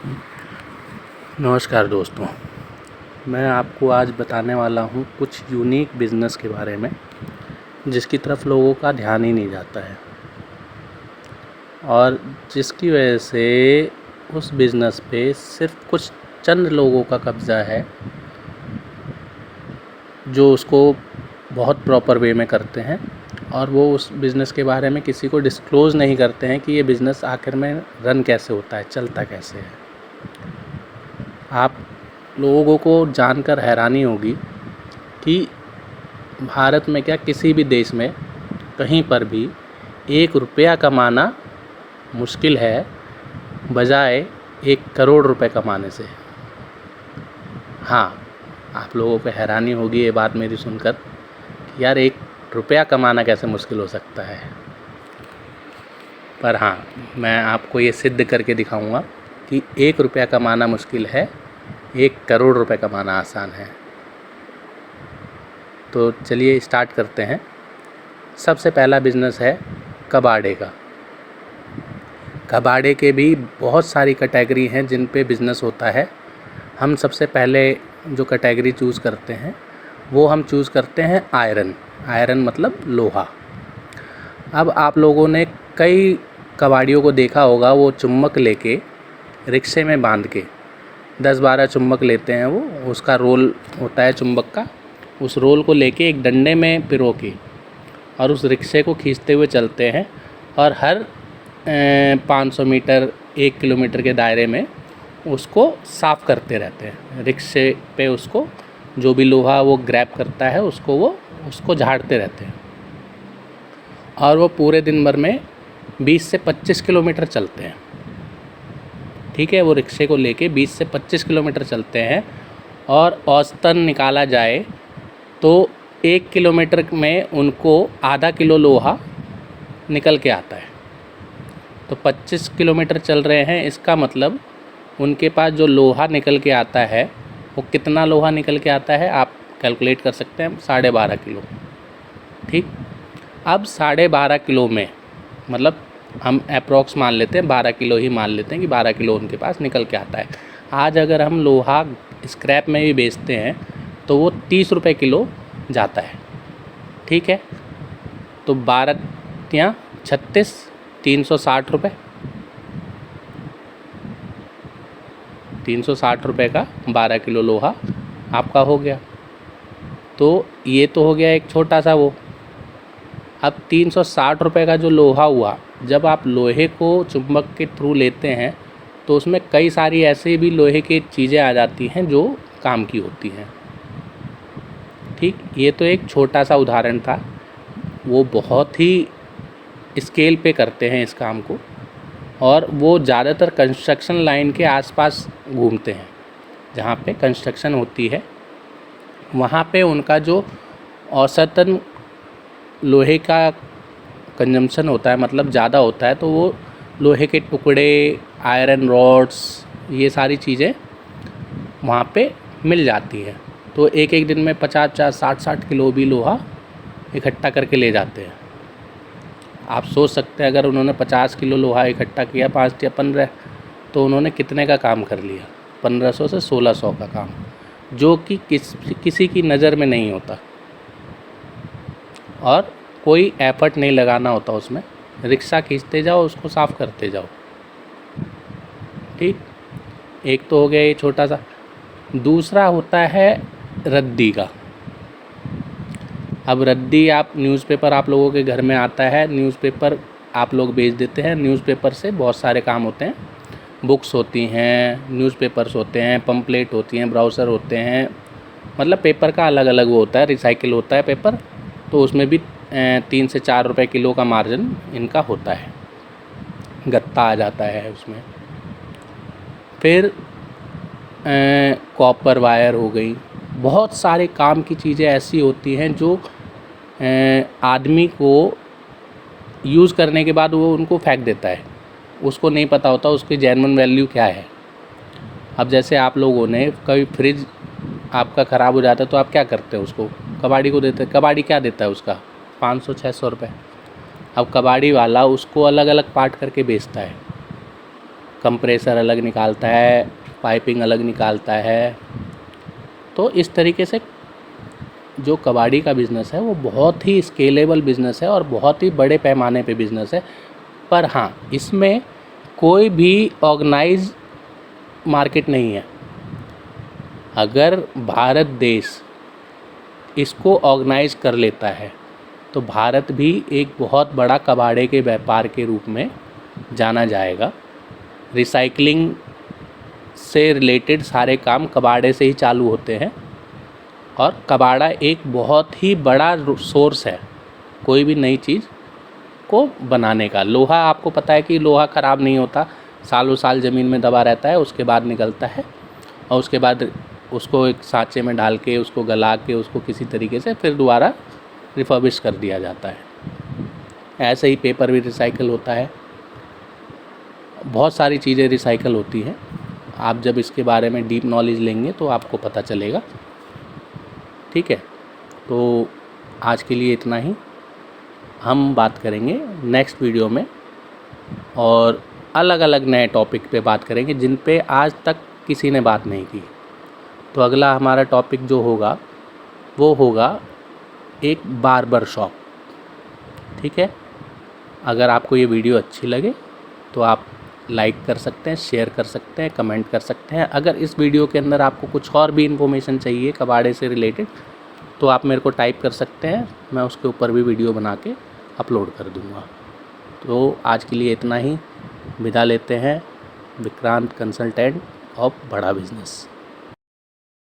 नमस्कार दोस्तों, मैं आपको आज बताने वाला हूँ कुछ यूनिक बिज़नेस के बारे में जिसकी तरफ लोगों का ध्यान ही नहीं जाता है और जिसकी वजह से उस बिज़नेस पे सिर्फ कुछ चंद लोगों का कब्ज़ा है जो उसको बहुत प्रॉपर वे में करते हैं और वो उस बिज़नेस के बारे में किसी को डिस्क्लोज़ नहीं करते हैं कि ये बिज़नेस आखिर में रन कैसे होता है, चलता कैसे है। आप लोगों को जानकर हैरानी होगी कि भारत में क्या किसी भी देश में कहीं पर भी 1 रुपया कमाना मुश्किल है बजाय 1 करोड़ रुपए कमाने से। हाँ, आप लोगों को हैरानी होगी ये बात मेरी सुनकर कि यार 1 रुपया कमाना कैसे मुश्किल हो सकता है। पर हाँ, मैं आपको ये सिद्ध करके दिखाऊंगा कि 1 रुपया कमाना मुश्किल है, 1 करोड़ रुपए कमाना आसान है। तो चलिए स्टार्ट करते हैं। सबसे पहला बिज़नेस है कबाड़े का। कबाड़े के भी बहुत सारी कैटेगरी हैं जिन पे बिज़नेस होता है। हम सबसे पहले जो कैटेगरी चूज़ करते हैं वो हम चूज़ करते हैं आयरन मतलब लोहा। अब आप लोगों ने कई कबाड़ियों को देखा होगा, वो चुम्बक लेके रिक्शे में बांध के 10-12 चुम्बक लेते हैं, वो उसका रोल होता है चुम्बक का, उस रोल को लेके एक डंडे में पिरो के और उस रिक्शे को खींचते हुए चलते हैं और हर 500 मीटर 1 किलोमीटर के दायरे में उसको साफ़ करते रहते हैं। रिक्शे पे उसको जो भी लोहा वो ग्रैब करता है उसको झाड़ते रहते हैं और वो पूरे दिन भर में 20 से 25 किलोमीटर चलते हैं। ठीक है, वो रिक्शे को लेके 20 से 25 किलोमीटर चलते हैं और औसतन निकाला जाए तो 1 किलोमीटर में उनको आधा किलो लोहा निकल के आता है। तो 25 किलोमीटर चल रहे हैं, इसका मतलब उनके पास जो लोहा निकल के आता है वो कितना लोहा निकल के आता है आप कैलकुलेट कर सकते हैं, 12.5 किलो। ठीक, अब 12.5 किलो में मतलब हम अप्रॉक्स मान लेते हैं 12 किलो ही मान लेते हैं कि 12 किलो उनके पास निकल के आता है। आज अगर हम लोहा स्क्रैप में भी बेचते हैं तो वो 30 रुपये किलो जाता है। ठीक है, तो 12 या 36 360 रुपये, 360 रुपये का 12 किलो लोहा आपका हो गया। तो ये तो हो गया एक छोटा सा वो। अब 360 रुपये का जो लोहा हुआ, जब आप लोहे को चुंबक के थ्रू लेते हैं तो उसमें कई सारी ऐसे भी लोहे की चीज़ें आ जाती हैं जो काम की होती हैं। ठीक, ये तो एक छोटा सा उदाहरण था। वो बहुत ही स्केल पे करते हैं इस काम को और वो ज़्यादातर कंस्ट्रक्शन लाइन के आसपास घूमते हैं। जहाँ पे कंस्ट्रक्शन होती है वहाँ पे उनका जो औसतन लोहे का कंजम्पशन होता है, मतलब ज़्यादा होता है, तो वो लोहे के टुकड़े, आयरन रॉड्स, ये सारी चीज़ें वहाँ पे मिल जाती हैं। तो एक दिन में 50-50 60-60 किलो भी लोहा इकट्ठा करके ले जाते हैं। आप सोच सकते हैं अगर उन्होंने 50 किलो लोहा इकट्ठा किया 5 या 15, तो उन्होंने कितने का काम कर लिया, 1500 से 1600 का काम, जो कि किसी की नज़र में नहीं होता और कोई एफर्ट नहीं लगाना होता उसमें। रिक्शा खींचते जाओ, उसको साफ़ करते जाओ। ठीक, एक तो हो गया ये छोटा सा। दूसरा होता है रद्दी का। अब रद्दी आप न्यूज़पेपर आप लोगों के घर में आता है, न्यूज़पेपर आप लोग बेच देते हैं। न्यूज़पेपर से बहुत सारे काम होते हैं, बुक्स होती हैं, न्यूज़पेपर्स होते हैं, पम्पलेट होती हैं, ब्राउज़र होते हैं, मतलब पेपर का अलग अलग वो होता है, रिसाइकिल होता है पेपर। तो उसमें भी 3 से 4 रुपये किलो का मार्जिन इनका होता है, गत्ता आ जाता है उसमें। फिर कॉपर वायर हो गई, बहुत सारे काम की चीज़ें ऐसी होती हैं जो आदमी को यूज़ करने के बाद वो उनको फेंक देता है, उसको नहीं पता होता उसकी जेन्युइन वैल्यू क्या है। अब जैसे आप लोगों ने कभी फ्रिज आपका ख़राब हो जाता है तो आप क्या करते हैं, उसको कबाड़ी को देते हैं। कबाड़ी क्या देता है उसका 500-600 रुपये। अब कबाड़ी वाला उसको अलग अलग पार्ट करके बेचता है। कंप्रेसर अलग निकालता है, पाइपिंग अलग निकालता है। तो इस तरीके से जो कबाड़ी का बिज़नेस है वो बहुत ही स्केलेबल बिज़नेस है और बहुत ही बड़े पैमाने पे बिज़नेस है। पर हाँ, इसमें कोई भी ऑर्गेनाइज मार्केट नहीं है। अगर भारत देश इसको ऑर्गेनाइज कर लेता है तो भारत भी एक बहुत बड़ा कबाड़े के व्यापार के रूप में जाना जाएगा। रिसाइकलिंग से रिलेटेड सारे काम कबाड़े से ही चालू होते हैं और कबाड़ा एक बहुत ही बड़ा सोर्स है कोई भी नई चीज़ को बनाने का। लोहा, आपको पता है कि लोहा ख़राब नहीं होता, सालों साल ज़मीन में दबा रहता है, उसके बाद निकलता है और उसके बाद उसको एक सांचे में डाल के उसको गला के उसको किसी तरीके से फिर दोबारा रिफर्बिश कर दिया जाता है। ऐसे ही पेपर भी रिसाइकल होता है, बहुत सारी चीज़ें रिसाइकल होती हैं। आप जब इसके बारे में डीप नॉलेज लेंगे तो आपको पता चलेगा। ठीक है, तो आज के लिए इतना ही। हम बात करेंगे नेक्स्ट वीडियो में और अलग अलग नए टॉपिक पे बात करेंगे जिन पे आज तक किसी ने बात नहीं की। तो अगला हमारा टॉपिक जो होगा वो होगा एक बार्बर शॉप। ठीक है, अगर आपको ये वीडियो अच्छी लगे तो आप लाइक कर सकते हैं, शेयर कर सकते हैं, कमेंट कर सकते हैं। अगर इस वीडियो के अंदर आपको कुछ और भी इन्फॉर्मेशन चाहिए कबाड़े से रिलेटेड तो आप मेरे को टाइप कर सकते हैं, मैं उसके ऊपर भी वीडियो बना के अपलोड कर दूँगा। तो आज के लिए इतना ही, विदा लेते हैं। विक्रांत कंसल्टेंट ऑफ बड़ा बिजनेस।